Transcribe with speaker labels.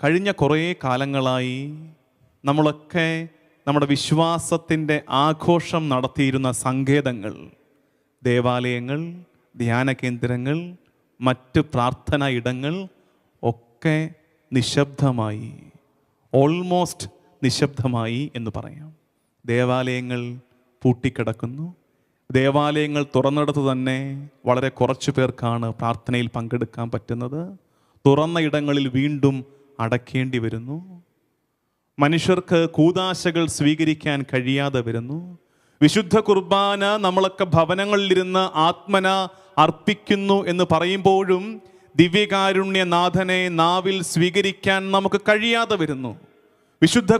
Speaker 1: കഴിഞ്ഞ കുറേ കാലങ്ങളായി നമ്മളൊക്കെ നമ്മുടെ വിശ്വാസത്തിൻ്റെ ആഘോഷം നടത്തിയിരുന്ന സങ്കേതങ്ങൾ, ദേവാലയങ്ങൾ, ധ്യാന കേന്ദ്രങ്ങൾ, മറ്റ് പ്രാർത്ഥനാ ഇടങ്ങൾ ഒക്കെ നിശബ്ദമായി, ഓൾമോസ്റ്റ് നിശബ്ദമായി എന്ന് പറയാം. ദേവാലയങ്ങൾ പൂട്ടിക്കിടക്കുന്നു. ദേവാലയങ്ങൾ തുറന്നിടത്ത് തന്നെ വളരെ കുറച്ചു പേർക്കാണ് പ്രാർത്ഥനയിൽ പങ്കെടുക്കാൻ പറ്റുന്നത്. തുറന്ന ഇടങ്ങളിൽ വീണ്ടും അടയ്ക്കേണ്ടി വരുന്നു. മനുഷ്യർക്ക് കൂദാശകൾ സ്വീകരിക്കാൻ കഴിയാതെ വരുന്നു. വിശുദ്ധ കുർബാന നമ്മളൊക്കെ ഭവനങ്ങളിലിരുന്ന് ആത്മന അർപ്പിക്കുന്നു എന്ന് പറയുമ്പോഴും ദിവ്യകാരുണ്യനാഥനെ നാവിൽ സ്വീകരിക്കാൻ നമുക്ക് കഴിയാതെ വരുന്നു. വിശുദ്ധ